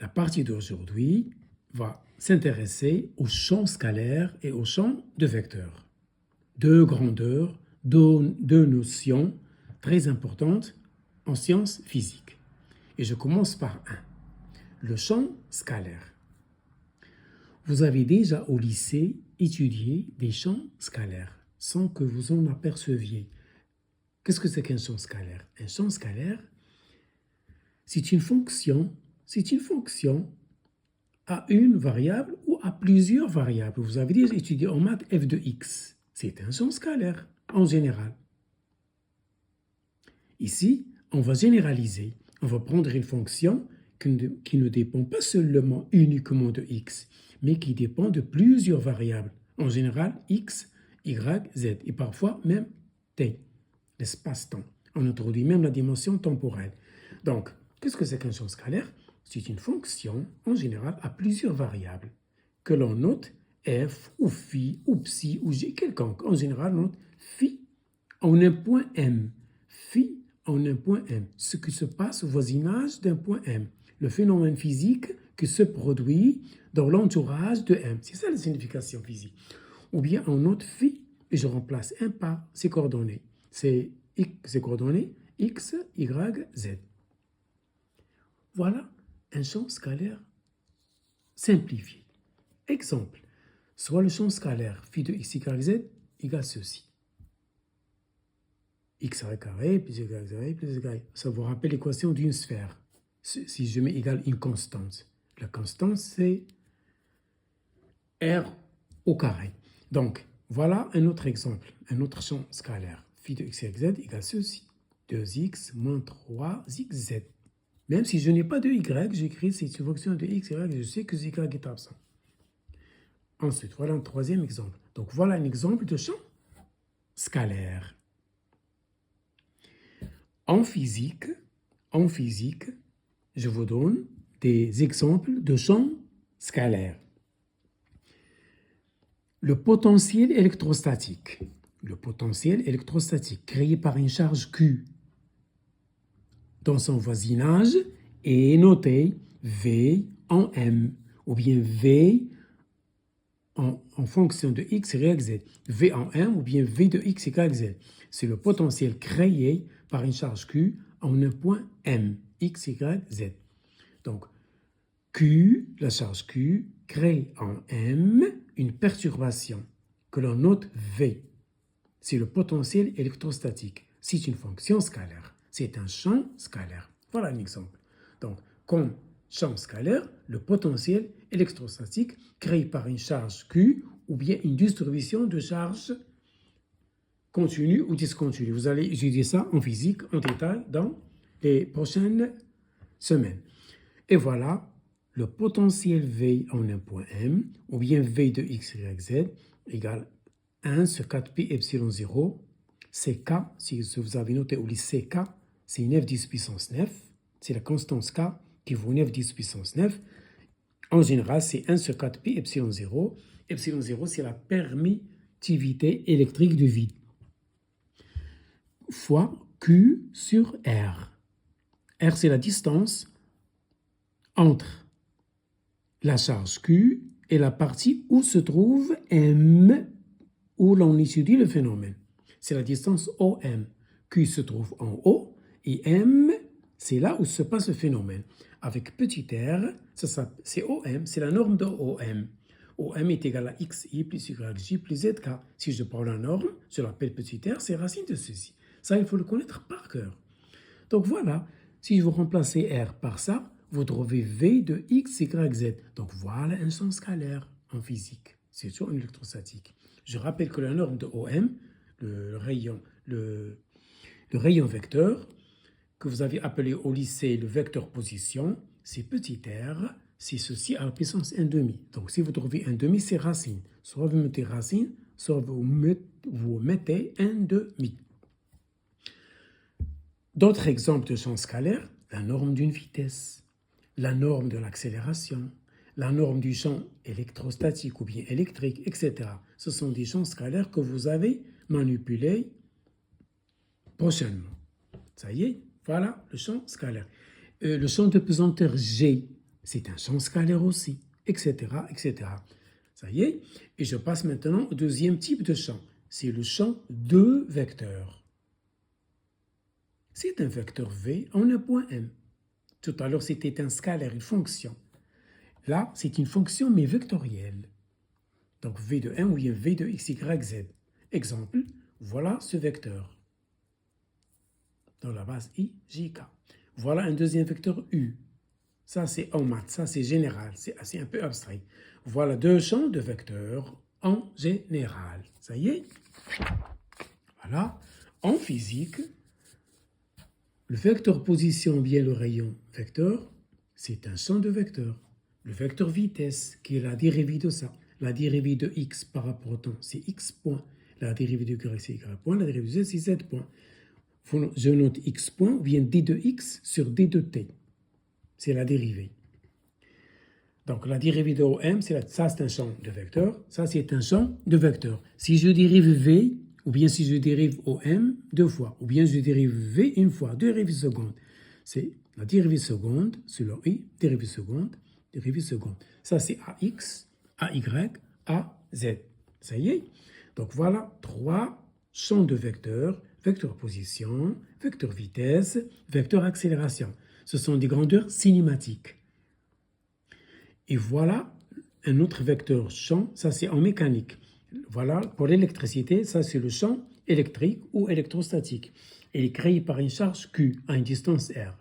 La partie d'aujourd'hui va s'intéresser aux champs scalaires et aux champs de vecteurs. Deux grandeurs, deux notions très importantes en sciences physiques. Et je commence par un, le champ scalaire. Vous avez déjà au lycée étudié des champs scalaires sans que vous en aperceviez. Qu'est-ce que c'est qu'un champ scalaire? Un champ scalaire, c'est une fonction à une variable ou à plusieurs variables. Vous avez déjà étudié en maths f de x. C'est un champ scalaire en général. Ici, on va généraliser. On va prendre une fonction qui ne dépend pas seulement uniquement de x, mais qui dépend de plusieurs variables. En général, x, y, z et parfois même t, l'espace-temps. On introduit même la dimension temporelle. Donc, qu'est-ce que c'est qu'un champ scalaire? C'est une fonction, en général, à plusieurs variables, que l'on note f ou phi ou psi ou g quelconque. En général, on note phi en un point m. Phi en un point m. Ce qui se passe au voisinage d'un point m. Le phénomène physique qui se produit dans l'entourage de m. C'est ça la signification physique. Ou bien on note phi et je remplace m par ses coordonnées. Ses coordonnées x, y, z. Voilà un champ scalaire simplifié. Exemple, soit le champ scalaire phi de x, y, z égale ceci. X carré plus y carré plus y. Ça vous rappelle l'équation d'une sphère. Si je mets égal une constante. La constante, c'est R au carré. Donc, voilà un autre exemple, un autre champ scalaire. Phi de x, y, z égale ceci. 2x moins 3xz. Même si je n'ai pas de y, j'écris c'est une fonction de x, y, je sais que y est absent. Ensuite, voilà un troisième exemple. Donc, voilà un exemple de champ scalaire. En physique, je vous donne des exemples de champs scalaires. Le potentiel électrostatique créé par une charge Q dans son voisinage est noté V en M, ou bien V en fonction de x, y, z. V en M ou bien V de x, y, z. C'est le potentiel créé par une charge Q en un point M, x, y, z. Donc, Q, la charge Q, crée en M une perturbation que l'on note V. C'est le potentiel électrostatique. C'est une fonction scalaire. C'est un champ scalaire. Voilà un exemple. Donc, comme champ scalaire, le potentiel électrostatique créé par une charge Q ou bien une distribution de charge continue ou discontinue. Vous allez étudier ça en physique, en détail, dans les prochaines semaines. Et voilà le potentiel V en un point M, ou bien V de x, y, z, égale 1 sur 4pi epsilon 0. C'est K, si vous avez noté au lycée K, c'est 9 10 puissance 9. C'est la constance K qui vaut 9 10 puissance 9. En général, c'est 1 sur 4pi epsilon 0. Epsilon 0, c'est la permittivité électrique du vide. Fois Q sur R. R, c'est la distance entre la charge Q et la partie où se trouve M, où l'on étudie le phénomène. C'est la distance OM. Q se trouve en haut et M, c'est là où se passe le phénomène. Avec petit r, c'est OM, c'est la norme de OM. OM est égal à xi plus yj plus zk. Si je prends la norme, je l'appelle petit r, c'est racine de ceci. Ça, il faut le connaître par cœur. Donc voilà, si vous remplacez r par ça, vous trouvez V de x, y, z. Donc voilà un champ scalaire en physique. C'est sur une électrostatique. Je rappelle que la norme de OM, le rayon vecteur, que vous avez appelé au lycée le vecteur position, c'est petit r, c'est ceci à la puissance 1,5. Donc si vous trouvez 1,5, c'est racine. Soit vous mettez racine, soit vous mettez 1,5. D'autres exemples de champs scalaires, la norme d'une vitesse, la norme de l'accélération, la norme du champ électrostatique ou bien électrique, etc. Ce sont des champs scalaires que vous avez manipulés prochainement. Ça y est, voilà le champ scalaire. Le champ de pesanteur G, c'est un champ scalaire aussi, etc., etc. Ça y est, et je passe maintenant au deuxième type de champ. C'est le champ de vecteurs. C'est un vecteur V en un point M. Tout à l'heure, c'était un scalaire, une fonction. Là, c'est une fonction, mais vectorielle. Donc, V de M ou bien V de X, Y, Z. Exemple, voilà ce vecteur. Dans la base I, J, K. Voilà un deuxième vecteur U. Ça, c'est en maths, ça, c'est général, c'est un peu abstrait. Voilà deux champs de vecteurs en général. Ça y est? Voilà. En physique, le vecteur position, bien le rayon vecteur, c'est un champ de vecteurs. Le vecteur vitesse, qui est la dérivée de ça. La dérivée de x par rapport au temps, c'est x point. La dérivée de y, c'est y point. La dérivée de z, c'est z point. Je note x point ou bien d de x sur d de t. C'est la dérivée. Donc la dérivée de OM, ça c'est un champ de vecteurs. Ça c'est un champ de vecteurs. Si je dérive V, ou bien si je dérive OM deux fois, ou bien je dérive V une fois, dérivée seconde. C'est la dérivée seconde sur le I, dérivée seconde, dérivée seconde. Ça c'est AX, AY, AZ. Ça y est? Donc voilà trois champs de vecteurs, vecteur position, vecteur vitesse, vecteur accélération. Ce sont des grandeurs cinématiques. Et voilà un autre vecteur champ, ça c'est en mécanique. Voilà, pour l'électricité, ça c'est le champ électrique ou électrostatique. Il est créé par une charge Q à une distance R.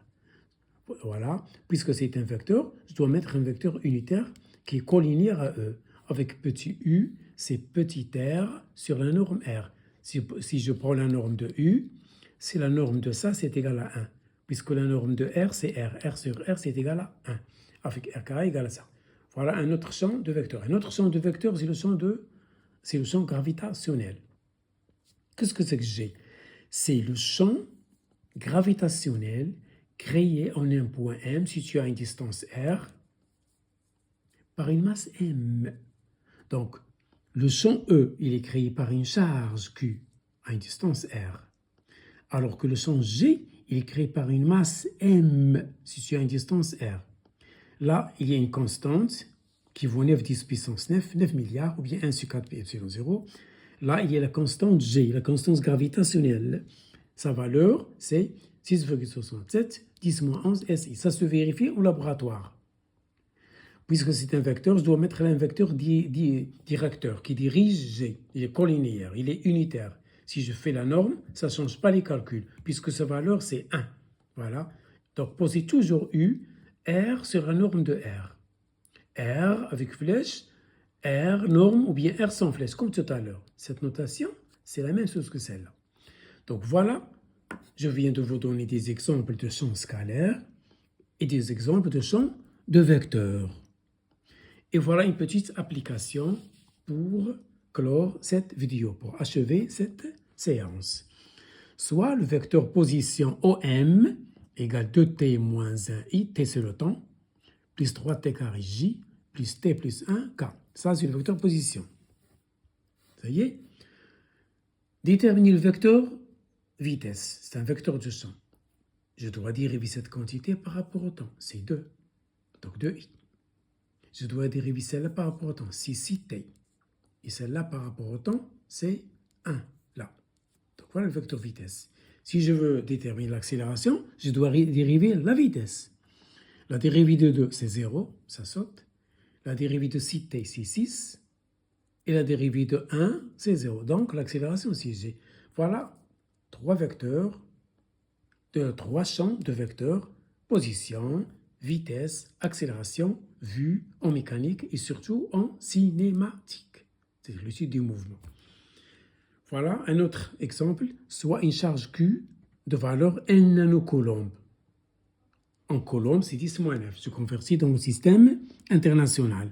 Voilà, puisque c'est un vecteur, je dois mettre un vecteur unitaire qui est collinéaire à E. Avec petit u, c'est petit r sur la norme R. Si je prends la norme de u, c'est la norme de ça, c'est égal à 1. Puisque la norme de R, c'est R. R sur R, c'est égal à 1. Avec R carré égal à ça. Voilà un autre champ de vecteurs. Un autre champ de vecteurs, c'est le champ gravitationnel. Qu'est-ce que c'est que j'ai? C'est le champ gravitationnel créé en un point M situé à une distance R par une masse M. Donc, le champ E, il est créé par une charge Q à une distance R. Alors que le champ G, il est créé par une masse M située à une distance R. Là, il y a une constante qui vaut 9 10 puissance 9, 9 milliards, ou bien 1 sur 4 pi epsilon 0. Là, il y a la constante G, la constante gravitationnelle. Sa valeur, c'est 6,67, 10 moins 11 SI. Ça se vérifie au laboratoire. Puisque c'est un vecteur, je dois mettre un vecteur directeur qui dirige G. Il est collinéaire, il est unitaire. Si je fais la norme, ça ne change pas les calculs, puisque sa valeur, c'est 1. Voilà. Donc, posez toujours U, R sur la norme de R. R avec flèche, R norme ou bien R sans flèche, comme tout à l'heure. Cette notation, c'est la même chose que celle-là. Donc voilà, je viens de vous donner des exemples de champs scalaires et des exemples de champs de vecteurs. Et voilà une petite application pour clore cette vidéo, pour achever cette séance. Soit le vecteur position OM égale 2t moins 1i, t c'est le temps, plus 3t carré j, plus t plus 1 k. Ça, c'est le vecteur position. Ça y est? Déterminer le vecteur vitesse. C'est un vecteur de champ. Je dois dériver cette quantité par rapport au temps. C'est 2. Donc 2i. Je dois dériver celle-là par rapport au temps. C'est 6t. Et celle-là par rapport au temps, c'est 1. Là. Donc voilà le vecteur vitesse. Si je veux déterminer l'accélération, je dois dériver la vitesse. La dérivée de 2, c'est 0, ça saute. La dérivée de 6t, c'est 6. Et la dérivée de 1, c'est 0. Donc l'accélération, c'est g. Voilà trois vecteurs, trois champs de vecteurs, position, vitesse, accélération, vue en mécanique et surtout en cinématique. C'est l'étude du mouvement. Voilà un autre exemple, soit une charge Q de valeur n nanocoulombes. En coulombes, c'est 10-9. Je convertis dans le système international.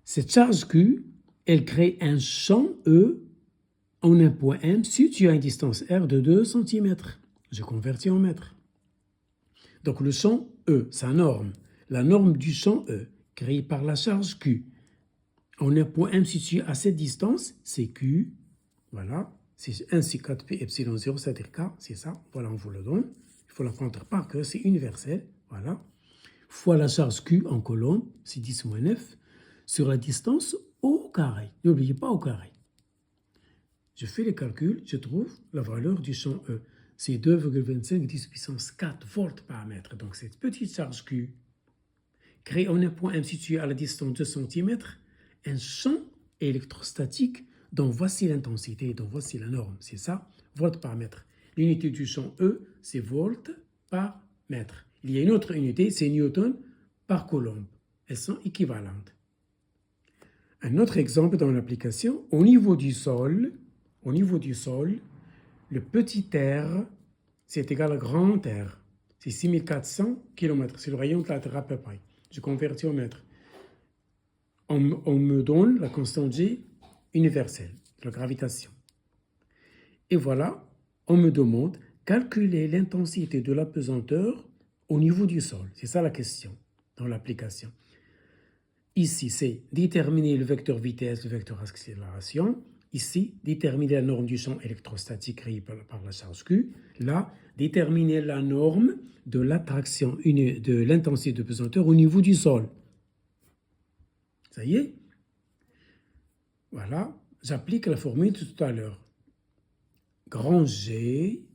Cette charge Q, elle crée un champ E en un point M situé à une distance R de 2 cm. Je convertis en mètres. Donc le champ E, sa norme, la norme du champ E, créée par la charge Q, en un point M situé à cette distance, c'est Q, voilà, c'est 1 sur 4 pi epsilon 0, c'est-à-dire K, c'est ça, voilà, on vous le donne. Il faut l'apprendre par cœur, c'est universel, voilà. fois la charge Q en coulomb, c'est 10 moins 9, sur la distance au carré. N'oubliez pas au carré. Je fais les calculs, je trouve la valeur du champ E. C'est 2,25 10 puissance 4 volts par mètre. Donc cette petite charge Q crée en un point M situé à la distance de 2 cm un champ électrostatique dont voici l'intensité, dont voici la norme. C'est ça, volts par mètre. L'unité du champ E, c'est volts par mètre. Il y a une autre unité, c'est newton par coulomb. Elles sont équivalentes. Un autre exemple dans l'application, au niveau du sol, le petit r, c'est égal à grand R. C'est 6400 km, c'est le rayon de la Terre à peu près. Je convertis au mètre. On me donne la constante G universelle, la gravitation. Et voilà, on me demande calculer l'intensité de l'apesanteur au niveau du sol. C'est ça la question dans l'application. Ici, c'est déterminer le vecteur vitesse, le vecteur accélération. Ici, déterminer la norme du champ électrostatique créé par la charge Q. Là, déterminer la norme de l'attraction, de l'intensité de pesanteur au niveau du sol. Ça y est? Voilà, j'applique la formule de tout à l'heure. Grand G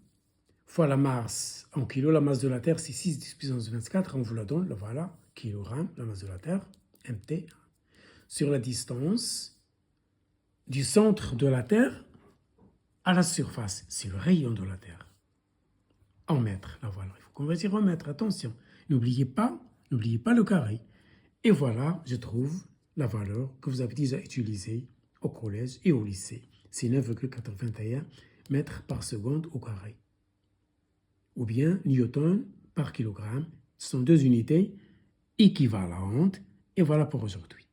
fois la masse en kilos, la masse de la Terre, c'est 6 10 puissance 24, on vous la donne, voilà, kilogramme, la masse de la Terre, MT, sur la distance du centre de la Terre à la surface. C'est le rayon de la Terre. En mètres, là voilà. Il faut convertir en mètres, attention. N'oubliez pas le carré. Et voilà, je trouve la valeur que vous avez déjà utilisée au collège et au lycée. C'est 9,81 mètres par seconde au carré. Ou bien newton par kilogramme. Ce sont deux unités équivalentes. Et voilà pour aujourd'hui.